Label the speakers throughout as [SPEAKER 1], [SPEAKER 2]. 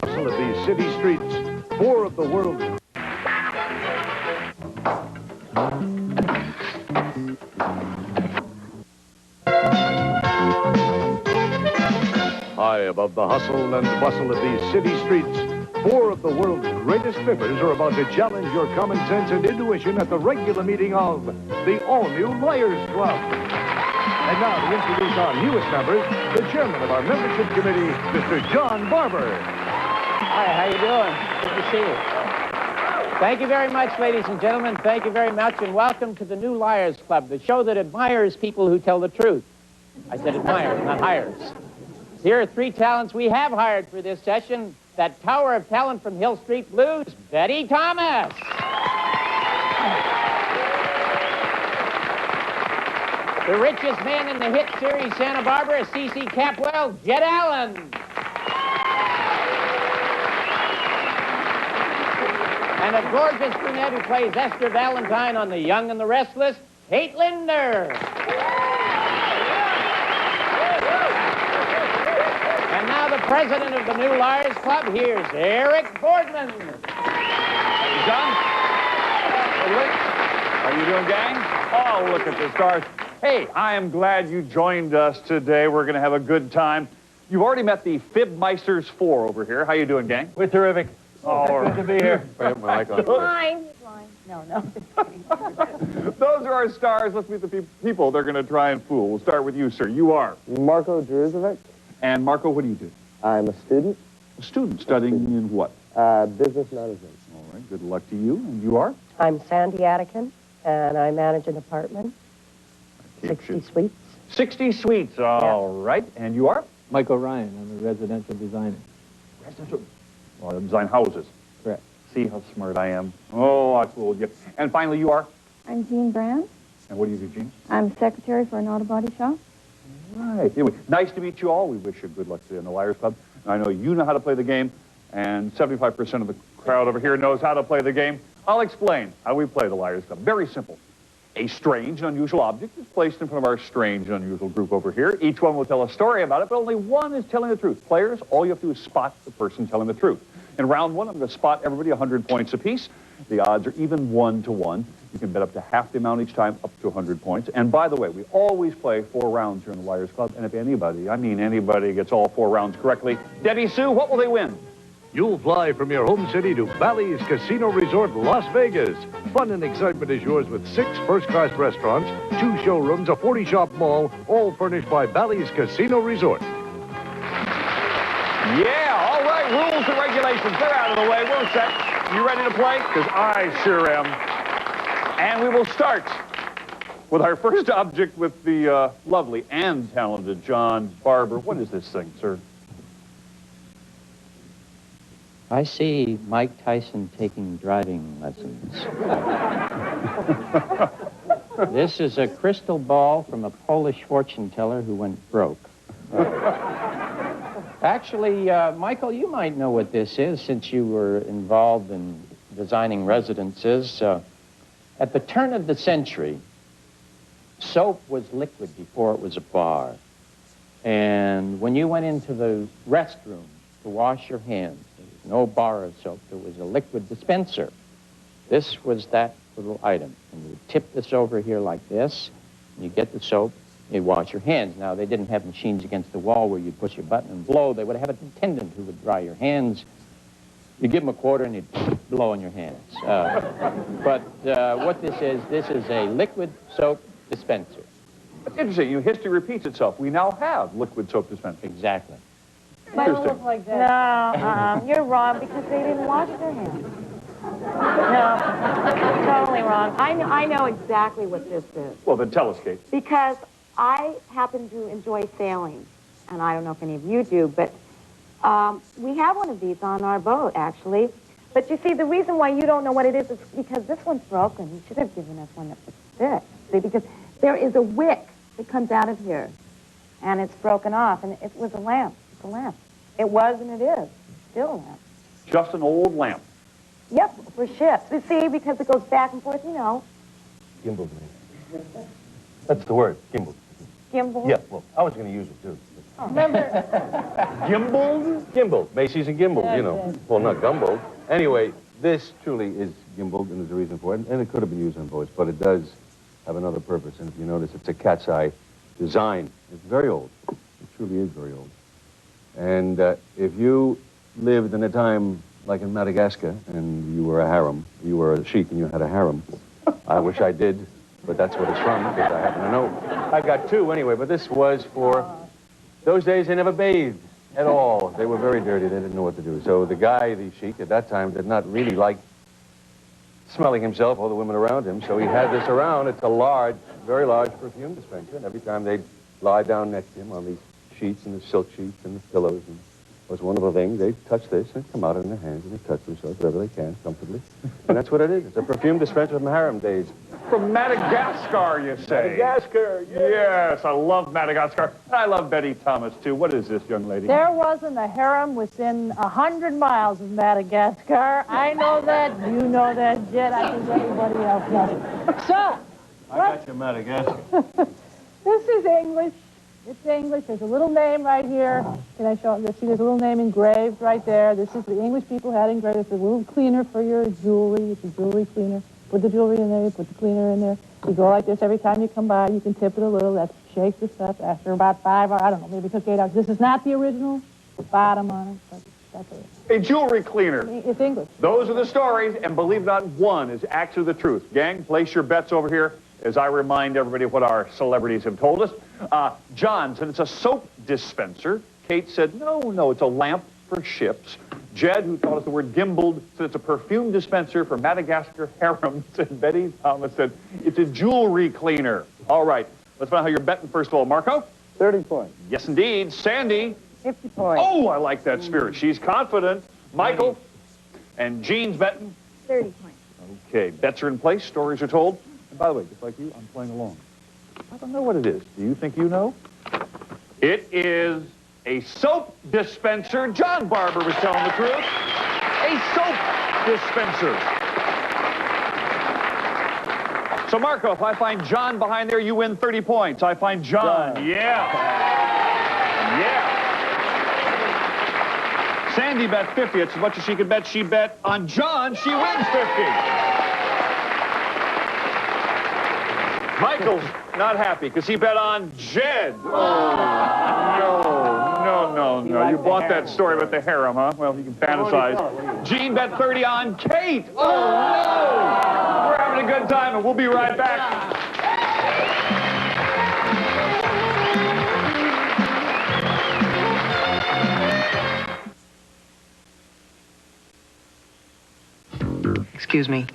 [SPEAKER 1] Hustle of these city streets, four of the world's high above the hustle and bustle of these city streets, four of the world's greatest fibbers are about to challenge your common sense and intuition at the regular meeting of the all-new Liars Club. And now to introduce our newest members, the chairman of our membership committee, Mr. John Barber.
[SPEAKER 2] Hi, how you doing? Good to see you. Thank you very much, ladies and gentlemen. Thank you very much, and welcome to the new Liars Club, the show that admires people who tell the truth. I said admires, not hires. Here are three talents we have hired for this session. That tower of talent from Hill Street Blues, Betty Thomas. The richest man in the hit series Santa Barbara, C.C. Capwell, Jed Allen. And a gorgeous brunette who plays Esther Valentine on The Young and the Restless, Kate Linder. And now the president of the new Liars Club, here's Eric Boardman.
[SPEAKER 3] Thank you, John. How you doing, gang? Oh, look at the stars. Hey, I am glad you joined us today. We're going to have a good time. You've already met the Fibmeisters 4 over here. How you doing, gang?
[SPEAKER 4] We're terrific.
[SPEAKER 3] Oh,
[SPEAKER 4] good to be here.
[SPEAKER 5] Blind. No.
[SPEAKER 3] Those are our stars. Let's meet the people they're going to try and fool. We'll start with you, sir. You are?
[SPEAKER 5] Marco Druzovic.
[SPEAKER 3] And Marco, what do you do?
[SPEAKER 5] I'm a student.
[SPEAKER 3] A student studying in what?
[SPEAKER 5] Business management.
[SPEAKER 3] All right, good luck to you. And you are?
[SPEAKER 6] I'm Sandy Attican, and I manage an apartment, 60 suites.
[SPEAKER 3] 60 suites, all right. And you are?
[SPEAKER 4] Michael Ryan. I'm a residential designer.
[SPEAKER 3] Residential? Oh, I design houses.
[SPEAKER 4] Correct.
[SPEAKER 3] See how smart I am. Oh, I fooled you. And finally, you are?
[SPEAKER 7] I'm Jean Brand.
[SPEAKER 3] And what do you do, Jean?
[SPEAKER 7] I'm secretary for an auto body shop.
[SPEAKER 3] Right. Anyway, nice to meet you all. We wish you good luck today in the Liars Club. I know you know how to play the game, and 75% of the crowd over here knows how to play the game. I'll explain how we play the Liars Club. Very simple. A strange and unusual object is placed in front of our strange and unusual group over here. Each one will tell a story about it, but only one is telling the truth. Players, all you have to do is spot the person telling the truth. In round one, I'm going to spot everybody 100 points apiece. The odds are even 1 to 1. You can bet up to half the amount each time, up to 100 points. And by the way, we always play 4 rounds here in the Liars Club. And if anybody, I mean anybody, gets all 4 rounds correctly, Debbie Sue, what will they win?
[SPEAKER 1] You'll fly from your home city to Bally's Casino Resort, Las Vegas. Fun and excitement is yours with 6 first-class restaurants, 2 showrooms, a 40-shop mall, all furnished by Bally's Casino Resort.
[SPEAKER 3] Yeah, all right, rules and regulations, they're out of the way. We're set. You ready to play? Because I sure am. And we will start with our first object with the lovely and talented John Barber. What is this thing, sir?
[SPEAKER 2] I see Mike Tyson taking driving lessons. This is a crystal ball from a Polish fortune teller who went broke. Actually, Michael, you might know what this is since you were involved in designing residences. At the turn of the century, soap was liquid before it was a bar. And when you went into the restroom to wash your hands, there was no bar of soap, there was a liquid dispenser. This was that little item. And you tip this over here like this, and you get the soap, you'd wash your hands. Now, they didn't have machines against the wall where you'd push your button and blow. They would have an attendant who would dry your hands. You give them a quarter and you'd blow on your hands. But what this is a liquid soap dispenser.
[SPEAKER 3] That's interesting. History repeats itself. We now have liquid soap dispenser.
[SPEAKER 2] Exactly.
[SPEAKER 7] Might look like that. No, you're wrong because they didn't wash their hands. No, totally wrong. I know exactly what this is.
[SPEAKER 3] Well, then tell us, Kate.
[SPEAKER 7] Because I happen to enjoy sailing, and I don't know if any of you do, but we have one of these on our boat, actually. But you see, the reason why you don't know what it is because this one's broken. You should have given us one that was fixed. See, because there is a wick that comes out of here, and it's broken off, and it was a lamp. It's a lamp. It was, and it is. Still a lamp.
[SPEAKER 3] Just an old lamp.
[SPEAKER 7] Yep, for ships. You see, because it goes back and forth, you know.
[SPEAKER 4] Gimbal. That's the word, gimbal.
[SPEAKER 7] Gimbal?
[SPEAKER 4] Yeah, well, I was going to use it, too.
[SPEAKER 6] Remember?
[SPEAKER 3] Gimbaled?
[SPEAKER 8] Gimbal, Macy's and Gimbal,
[SPEAKER 6] That's
[SPEAKER 8] you know.
[SPEAKER 6] it.
[SPEAKER 8] Well, not gumbo. Anyway, this truly is gimbaled, and there's a reason for it. And it could have been used on boats, but it does have another purpose. And if you notice, it's a cat's eye design. It's very old. It truly is very old. And if you lived in a time like in Madagascar, and you were a harem, you were a sheik and you had a harem, I wish I did, but that's what it's from, because I happen to know. I got two anyway, but this was for... Those days, they never bathed at all. They were very dirty. They didn't know what to do. So the guy, the sheik, at that time, did not really like smelling himself or the women around him. So he had this around. It's a large, very large perfume dispenser. And every time they'd lie down next to him on these sheets and the silk sheets and the pillows and those wonderful things, they'd touch this and come out in their hands and they'd touch themselves wherever they can, comfortably. And that's what it is. It's a perfume dispenser from harem days.
[SPEAKER 3] From Madagascar, you say?
[SPEAKER 8] Madagascar,
[SPEAKER 3] Yes, I love Madagascar. I love Betty Thomas, too. What is this, young lady?
[SPEAKER 6] There wasn't a harem within 100 miles of Madagascar. I know that. You know that, Jed. I think everybody else knows it. So,
[SPEAKER 8] I got you, Madagascar.
[SPEAKER 6] this is English. It's English. There's a little name right here. Can I show it? See, there's a little name engraved right there. This is the English people had engraved. It's a little cleaner for your jewelry. It's a jewelry cleaner. Put the jewelry in there. You put the cleaner in there. You go like this every time you come by. You can tip it a little. That shakes this up. After about 5 hours, I don't know, maybe it took 8 hours. This is not the original bottom on it, but that's it.
[SPEAKER 3] A jewelry cleaner.
[SPEAKER 6] It's English.
[SPEAKER 3] Those are the stories, and believe not, one is actually the truth. Gang, place your bets over here as I remind everybody of what our celebrities have told us. John said it's a soap dispenser. Kate said, no, it's a lamp for ships. Jed, who taught us the word gimbaled, said it's a perfume dispenser for Madagascar harems. And Betty Thomas said it's a jewelry cleaner. All right, let's find out how you're betting first of all. Marco?
[SPEAKER 5] 30 points.
[SPEAKER 3] Yes, indeed. Sandy?
[SPEAKER 6] 50 points.
[SPEAKER 3] Oh, I like that spirit. She's confident. Michael? And Jean's betting?
[SPEAKER 7] 30 points.
[SPEAKER 3] Okay, bets are in place, stories are told. And by the way, just like you, I'm playing along. I don't know what it is. Do you think you know? It is a soap dispenser. John Barber was telling the truth. A soap dispenser. So, Marco, if I find John behind there, you win 30 points. I find John. Yeah. Sandy bet 50. It's as much as she could bet. She bet on John. She wins 50. Michael's not happy because he bet on Jed. Oh, no. You bought that story about the harem, huh? Well, you can fantasize. Gene bet 30 on Kate. Oh, no. We're having a good time, and we'll be right back.
[SPEAKER 9] Excuse me.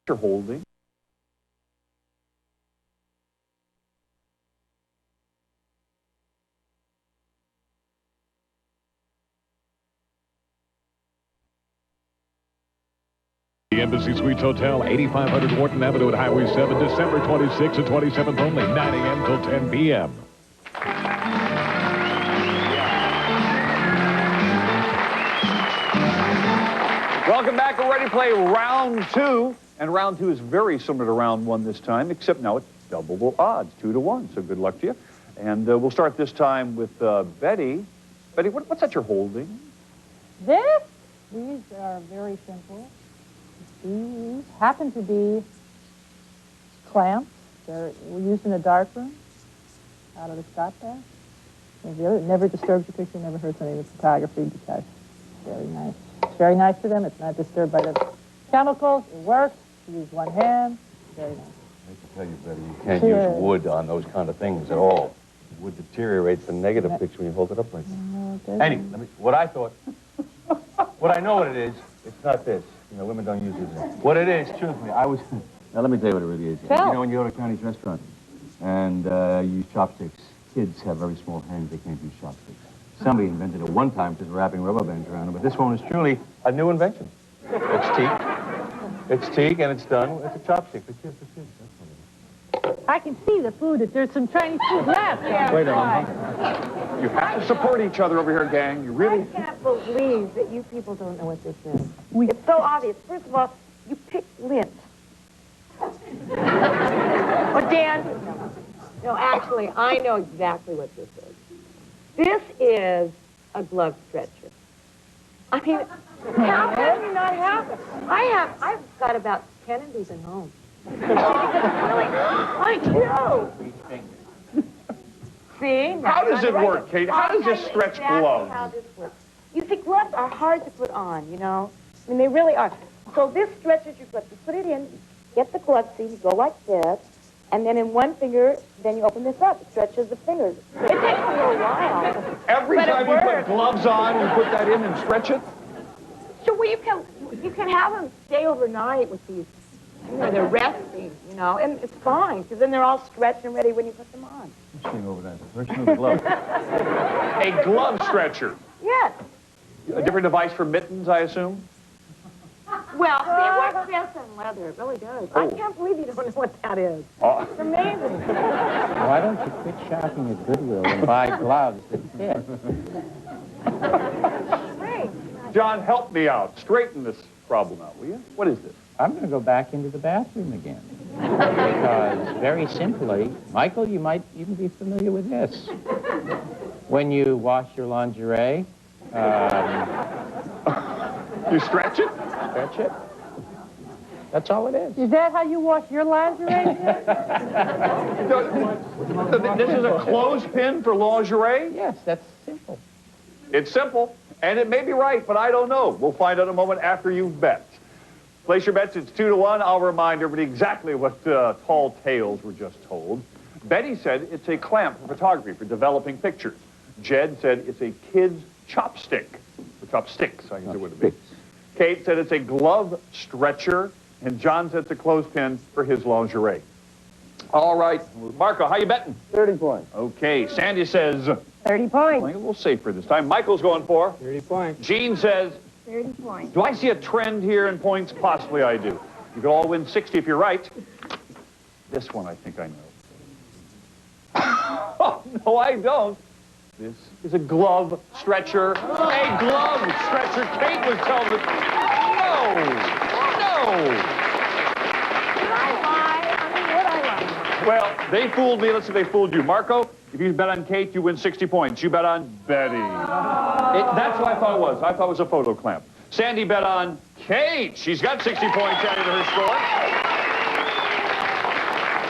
[SPEAKER 3] You're holding.
[SPEAKER 1] The Embassy Suites Hotel, 8500 Wharton Avenue at Highway 7, December 26th and 27th only, 9 a.m. till 10 p.m.
[SPEAKER 3] Welcome back. We're ready to play round two. And round two is very similar to round one this time, except now it's double the odds, 2 to 1. So good luck to you. And we'll start this time with Betty. Betty, what's that you're holding?
[SPEAKER 6] These are very simple. These happen to be clamps. They're used in a darkroom out of the Scott bag. It never disturbs the picture, never hurts any of the photography because it's very nice. It's very nice to them. It's not disturbed by the chemicals. It works. You use one hand. Very nice.
[SPEAKER 8] I can tell you, Betty, you can't use wood on those kind of things at all. Wood deteriorates the negative picture when you hold it up like that. Anyway, what I thought, what I know what it is, it's not this. You know, women don't use it. What it is, truthfully, now let me tell you what it really is. You know, when you go to a Chinese restaurant and you use chopsticks, kids have very small hands, they can't use chopsticks. Somebody invented it one time just wrapping rubber bands around it, but this one is truly a new invention. It's teak. It's teak, and it's done. It's a chopstick. The kids. That's what it is.
[SPEAKER 6] I can see the food. That there's some Chinese food left.
[SPEAKER 8] Wait a minute.
[SPEAKER 3] You have to support each other over here, gang. You really...
[SPEAKER 7] I can't believe that you people don't know what this is. It's so obvious. First of all, you picked lint. Oh, Dan? No, actually, I know exactly what this is. This is a glove stretcher. I mean, how can you not have it? I've got about 10 of these at home. I do. See?
[SPEAKER 3] How does it work, Kate? How does this stretch gloves?
[SPEAKER 7] How this works. You see, gloves are hard to put on, you know? I mean, they really are. So this stretches your glove. You put it in, get the glove, see, you go like this, and then in one finger, then you open this up. It stretches the fingers. It takes a little while.
[SPEAKER 3] Every
[SPEAKER 7] but
[SPEAKER 3] time you put gloves on, you put that in and stretch it?
[SPEAKER 7] Sure, well, you can have them stay overnight with these. You know, they're resting, you know, and it's fine, because then they're all stretched and ready when you put them on.
[SPEAKER 8] I'm staying over that. Version of the glove.
[SPEAKER 3] A glove stretcher.
[SPEAKER 7] Yes.
[SPEAKER 3] A different device for mittens, I assume?
[SPEAKER 7] Well, it works best in leather. It really does. I can't believe you don't know what that is. It's amazing.
[SPEAKER 2] Why don't you quit shopping at Goodwill and buy gloves that fit?
[SPEAKER 7] Great.
[SPEAKER 3] John, help me out. Straighten this problem out, will you? What is this?
[SPEAKER 2] I'm going to go back into the bathroom again. Because, very simply, Michael, you might even be familiar with this. When you wash your lingerie,
[SPEAKER 3] You stretch it?
[SPEAKER 2] stretch it. That's all it is.
[SPEAKER 6] Is that how you wash your lingerie?
[SPEAKER 3] This is a clothespin for lingerie?
[SPEAKER 2] Yes, that's simple.
[SPEAKER 3] It's simple, and it may be right, but I don't know. We'll find out in a moment after you've bet. Place your bets, it's 2-1. I'll remind everybody exactly what tall tales were just told. Betty said it's a clamp for photography, for developing pictures. Jed said it's a kid's chopstick, for chopsticks, I guess it would be. Kate said it's a glove stretcher, and John said it's a clothespin for his lingerie. All right, Marco, how you betting?
[SPEAKER 5] 30 points.
[SPEAKER 3] Okay, Sandy says...
[SPEAKER 7] 30 points.
[SPEAKER 3] A little safer this time. Michael's going for...
[SPEAKER 4] 30 points.
[SPEAKER 3] Gene says...
[SPEAKER 7] 30 points.
[SPEAKER 3] Do I see a trend here in points? Possibly I do. You could all win 60 if you're right. This one I think I know. Oh, no, I don't. This is a glove stretcher. A glove stretcher. Kate was telling me. No.
[SPEAKER 7] Did I lie? I mean, would I lie?
[SPEAKER 3] Well, they fooled me. Let's say they fooled you. Marco, if you bet on Kate, you win 60 points. You bet on Betty. That's what I thought it was. I thought it was a photo clamp. Sandy bet on Kate. She's got 60 points added to her score.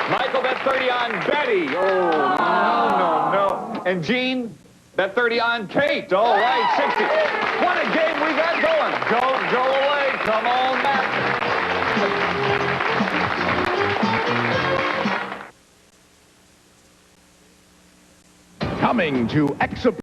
[SPEAKER 3] Michael bet 30 on Betty. Oh, no. And Gene bet 30 on Kate. All right, 60. What a game we got going. Don't go away. Come on back.
[SPEAKER 1] Coming to Exhibition.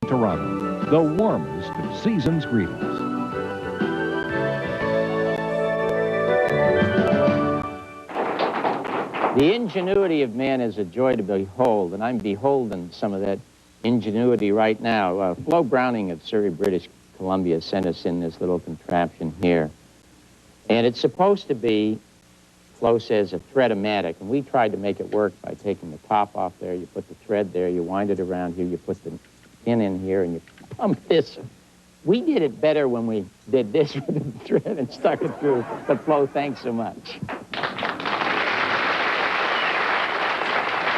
[SPEAKER 1] Toronto, the warmest of season's greetings.
[SPEAKER 2] The ingenuity of man is a joy to behold, and I'm beholden some of that ingenuity right now. Flo Browning of Surrey, British Columbia sent us in this little contraption here. And it's supposed to be, Flo says, a thread-o-matic, and we tried to make it work by taking the top off there, you put the thread there, you wind it around here, you put the pin in here, and you pump this. We did it better when we did this with the thread and stuck it through. But Flo, thanks so much.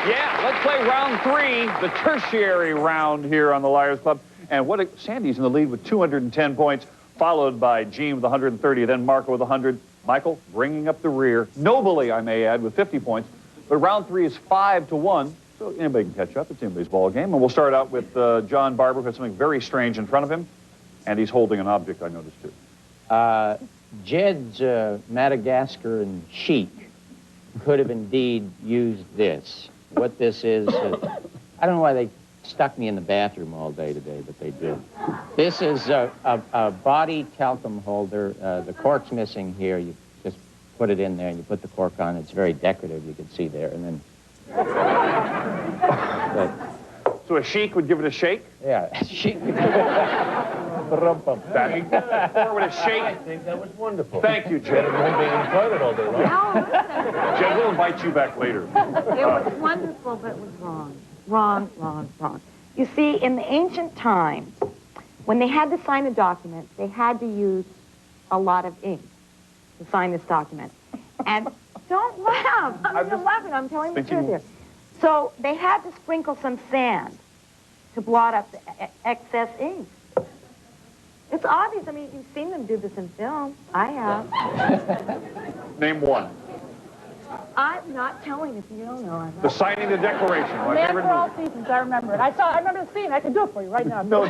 [SPEAKER 3] Yeah, let's play round 3, the tertiary round here on the Liars Club. And Sandy's in the lead with 210 points, followed by Gene with 130, then Marco with 100. Michael bringing up the rear, nobly, I may add, with 50 points, But round 3 is 5-1, so anybody can catch up. It's anybody's ball game. And we'll start out with John Barber, who has something very strange in front of him, and he's holding an object, I noticed, too.
[SPEAKER 2] Jed's Madagascar and Chic could have indeed used this. What this is, I don't know why they stuck me in the bathroom all day today, but they did. This is a body talcum holder. The cork's missing here. You just put it in there and you put the cork on. It's very decorative, you can see there. And then...
[SPEAKER 3] So a Chic would give it a shake?
[SPEAKER 2] Yeah, Chic would give it
[SPEAKER 3] Daddy, or with a shake?
[SPEAKER 8] I think that was wonderful.
[SPEAKER 3] Thank you, Jed.
[SPEAKER 8] Being in the toilet all day long.
[SPEAKER 3] Jed, we'll invite you back later.
[SPEAKER 7] It was wonderful, but it was wrong. Wrong, wrong, wrong. You see, in the ancient times, when they had to sign a document, they had to use a lot of ink to sign this document. And don't laugh. I'm just laughing. I'm telling the truth here. So they had to sprinkle some sand to blot up the excess ink. It's obvious. I mean, you've seen them do this in film. I have.
[SPEAKER 3] Name one.
[SPEAKER 7] I'm not telling if you don't know. I'm
[SPEAKER 3] The
[SPEAKER 7] not.
[SPEAKER 3] signing the Declaration. My
[SPEAKER 6] Man
[SPEAKER 3] favorite
[SPEAKER 6] for all
[SPEAKER 3] movie.
[SPEAKER 6] seasons, I remember it. I remember the scene. I can do it for you right now.
[SPEAKER 3] No,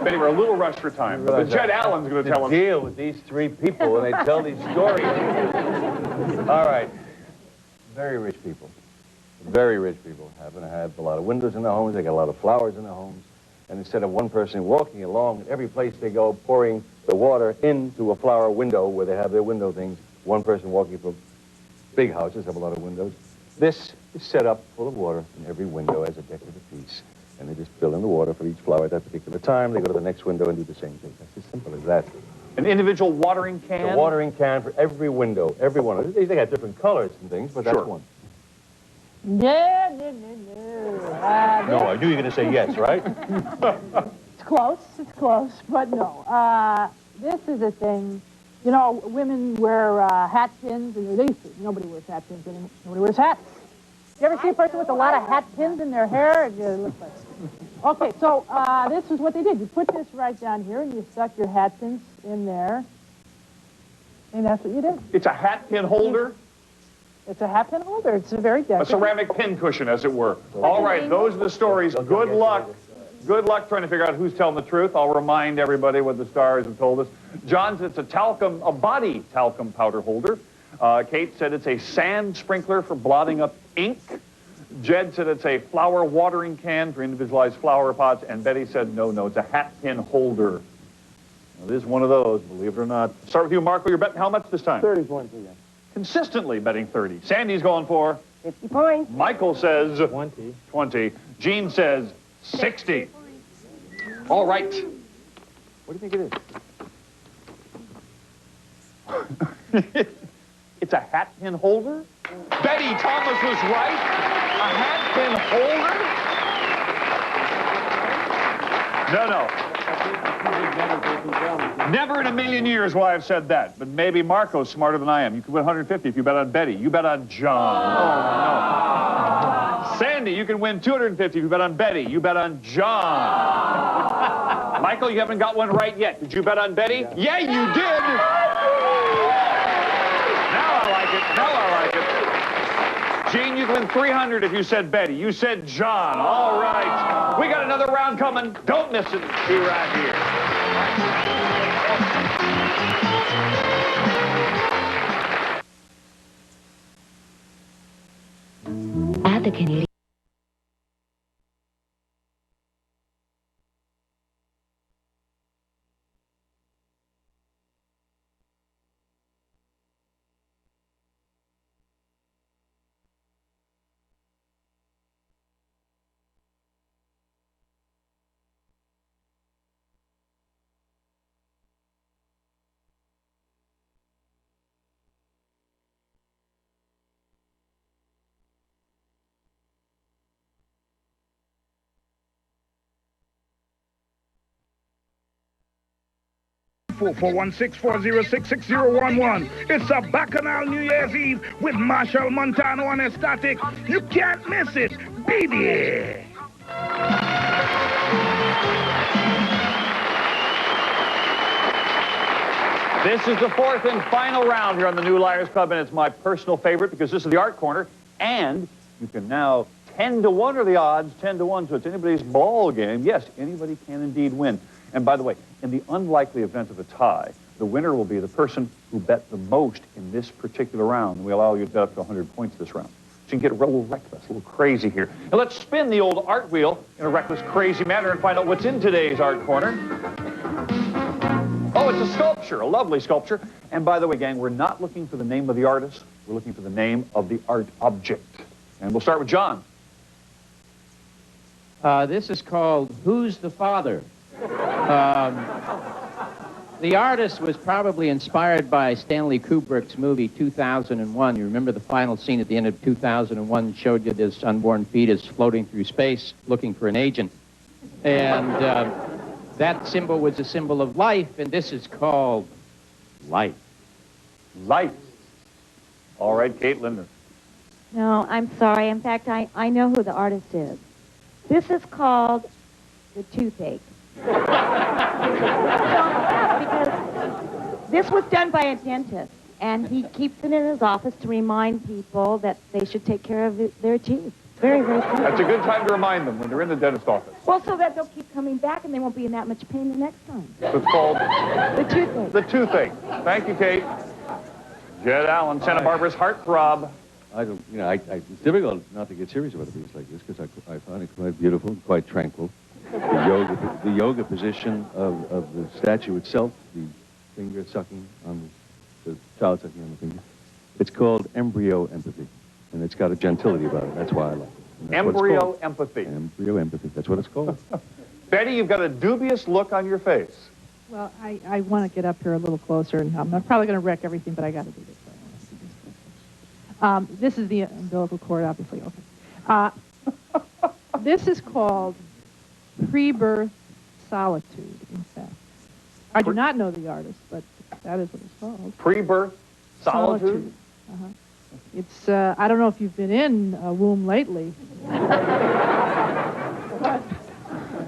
[SPEAKER 3] Betty, we're a little rushed for time. But Jed Allen's going to tell us.
[SPEAKER 8] Deal with these 3 people when they tell these stories. All right. Very rich people. Very rich people happen to have a lot of windows in their homes. They got a lot of flowers in their homes. And instead of one person walking along at every place they go, pouring the water into a flower window where they have their window things, one person walking from big houses have a lot of windows. This is set up full of water in every window as a decorative piece. And they just fill in the water for each flower at that particular time. They go to the next window and do the same thing. That's as simple as that.
[SPEAKER 3] An individual watering can?
[SPEAKER 8] The watering can for every window, every one of them. They got different colors and things, but that's one.
[SPEAKER 6] No.
[SPEAKER 8] No, I knew you were going to say yes, right?
[SPEAKER 6] It's close, but no. This is a thing. You know, women wear hat pins, and they used to. Nobody wears hat pins anymore. Nobody wears hats. You ever see a person with a lot of hat pins in their hair? It looks like... Okay, so this is what they did. You put this right down here, and you stuck your hat pins in there. And that's what you did.
[SPEAKER 3] It's a hat pin holder?
[SPEAKER 6] It's a hat pin holder. It's a very decorative.
[SPEAKER 3] A ceramic pin cushion, as it were. All right, those are the stories. Good luck. Good luck trying to figure out who's telling the truth. I'll remind everybody what the stars have told us. John's, it's a body talcum powder holder. Kate said it's a sand sprinkler for blotting up ink. Jed said it's a flower watering can for individualized flower pots. And Betty said, no, it's a hat pin holder. It is one of those, believe it or not. Start with you, Marco. You're betting how much this time?
[SPEAKER 5] 30 points again.
[SPEAKER 3] Consistently betting 30. Sandy's going for?
[SPEAKER 7] 50 points.
[SPEAKER 3] Michael says?
[SPEAKER 4] 20.
[SPEAKER 3] 20. Gene says 60. All right.
[SPEAKER 8] What do you think it is?
[SPEAKER 3] It's a hat pin holder? Betty Thomas was right. A hat pin holder? No. Never in a million years will I have said that. But maybe Marco's smarter than I am. You could win 150 if you bet on Betty. You bet on John. Oh, no. Sandy, you can win 250 if you bet on Betty. You bet on John. Michael, you haven't got one right yet. Did you bet on Betty? Yeah, you did. Now I like it. Gene, you can win 300 if you said Betty. You said John. All right. We got another round coming. Don't miss it. Be right here.
[SPEAKER 10] At the Canadian
[SPEAKER 1] For 416-406-6011. It's a Bacchanal New Year's Eve with Marshall Montano and Ecstatic. You can't miss it. Be there.
[SPEAKER 3] This is the fourth and final round here on the New Liars Club, and it's my personal favorite because this is the art corner, and You can now 10 to 1 are the odds, 10 to 1, so it's anybody's ball game. Yes, anybody can indeed win. And by the way, in the unlikely event of a tie, the winner will be the person who bet the most in this particular round. We allow you to bet up to 100 points this round. So you can get a little reckless, a little crazy here. And let's spin the old art wheel in a reckless, crazy manner and find out what's in today's art corner. Oh, it's a sculpture, a lovely sculpture. And by the way, gang, we're not looking for the name of the artist. We're looking for the name of the art object. And we'll start with John.
[SPEAKER 2] This is called Who's the Father? The artist was probably inspired by Stanley Kubrick's movie 2001. You remember the final scene at the end of 2001 showed you this unborn fetus floating through space looking for an agent. And that symbol was a symbol of life, and this is called life.
[SPEAKER 3] Life. All right, Kate Linder.
[SPEAKER 7] No, I'm sorry. In fact, I know who the artist is. This is called the toothache. Because this was done by a dentist, and he keeps it in his office to remind people that they should take care of their teeth. Very, very simple.
[SPEAKER 3] That's a good time to remind them when they're in the dentist's office.
[SPEAKER 7] Well, so that they'll keep coming back and they won't be in that much pain the next time.
[SPEAKER 3] So it's called
[SPEAKER 7] the toothache.
[SPEAKER 3] The toothache. Thank you, Kate. Jed Allen, Santa Barbara's heartthrob.
[SPEAKER 8] I don't, you know, it's difficult not to get serious about a piece like this because I find it quite beautiful, quite tranquil. The yoga position of the statue itself, the finger sucking on the child sucking on the finger. It's called embryo empathy, and it's got a gentility about it. That's why I like it.
[SPEAKER 3] Embryo empathy.
[SPEAKER 8] Embryo empathy. That's what it's called.
[SPEAKER 3] Betty, you've got a dubious look on your face.
[SPEAKER 6] Well, I want to get up here a little closer, and I'm probably going to wreck everything, but I got to do this. This is the umbilical cord, obviously. Okay. This is called pre-birth solitude, in fact. I do not know the artist, but that is what it's called.
[SPEAKER 3] Pre-birth solitude?
[SPEAKER 6] Uh-huh. It's, I don't know if you've been in a womb lately.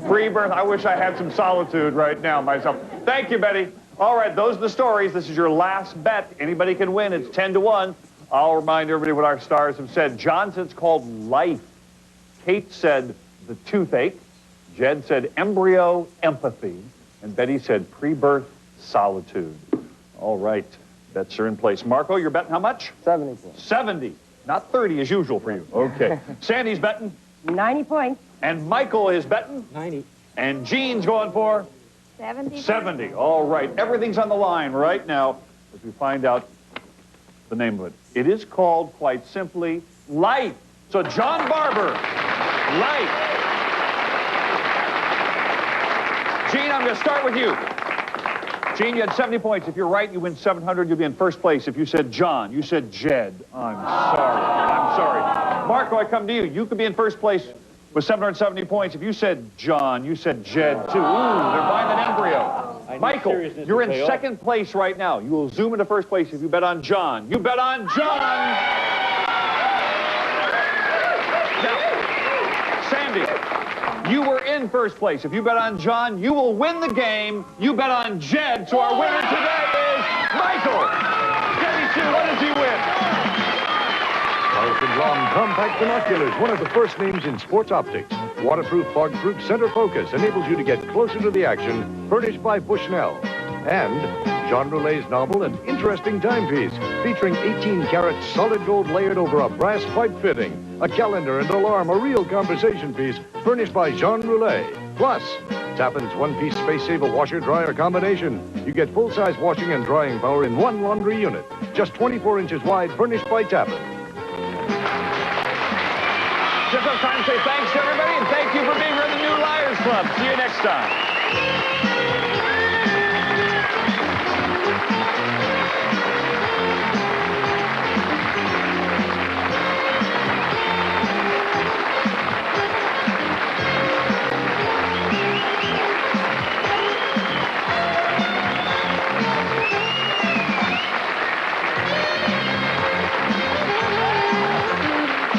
[SPEAKER 3] Pre-birth, I wish I had some solitude right now myself. Thank you, Betty. All right, those are the stories. This is your last bet. Anybody can win. It's 10 to 1. I'll remind everybody what our stars have said. John said it's called life. Kate said the toothache. Jed said embryo empathy. And Betty said pre-birth solitude. All right, bets are in place. Marco, you're betting how much?
[SPEAKER 5] 70 points.
[SPEAKER 3] 70. Not 30 as usual for you. Okay. Sandy's betting?
[SPEAKER 5] 90 points.
[SPEAKER 3] And Michael is betting?
[SPEAKER 4] 90.
[SPEAKER 3] And Gene's going for?
[SPEAKER 7] 70.
[SPEAKER 3] 70. All right. Everything's on the line right now as we find out the name of it. It is called, quite simply, Life. So John Barber, Life. Gene, I'm going to start with you. Gene, you had 70 points. If you're right, you win 700. You'll be in first place. If you said John, you said Jed. I'm sorry. I'm sorry. Marco, I come to you. You could be in first place with 770 points. If you said John, you said Jed, too. Ooh, they're buying an embryo. Michael, you're in second place right now. You will zoom into first place if you bet on John. You bet on John! Now, Sandy, you were in first place. If you bet on John, you will win the game. You bet on Jed, so our winner today is Michael. Debbie Sue, what does he win?
[SPEAKER 1] TNLClub1 compact binoculars, one of the first names in sports optics. Waterproof, fog-proof, center focus enables you to get closer to the action, furnished by Bushnell. And Jean Roulet's novel and interesting timepiece, featuring 18-karat solid gold layered over a brass pipe fitting, a calendar and alarm, a real conversation piece, furnished by Jean Roulet. Plus, Tappan's one-piece space-saver washer-dryer combination. You get full-size washing and drying power in one laundry unit, just 24 inches wide, furnished by Tappan.
[SPEAKER 3] Just enough time to say thanks to everybody, and thank you for being here in the new Liars Club. See you next time.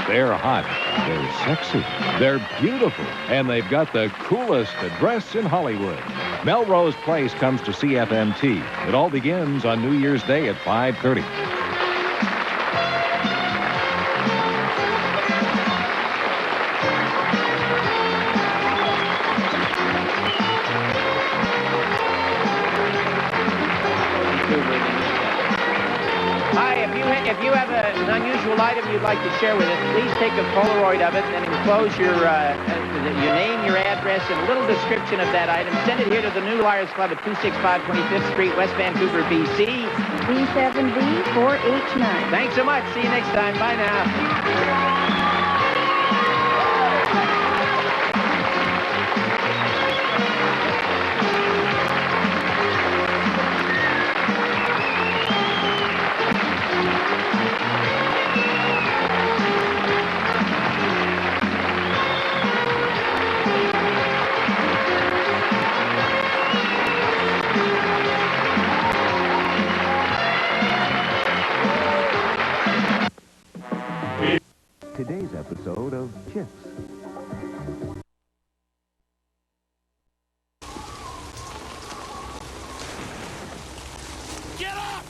[SPEAKER 11] They're hot, they're sexy, they're beautiful, and they've got the coolest address in Hollywood. Melrose Place comes to CFMT. It all begins on New Year's Day at 5:30.
[SPEAKER 2] if you have an unusual item you'd like to share with us, please take a Polaroid of it and then enclose your name, your address, and a little description of that item. Send it here to the New Liars Club at 265 25th Street, West Vancouver, BC.
[SPEAKER 12] B7B4H9.
[SPEAKER 2] Thanks so much. See you next time. Bye now.
[SPEAKER 11] Today's episode of Chips.
[SPEAKER 13] Get up!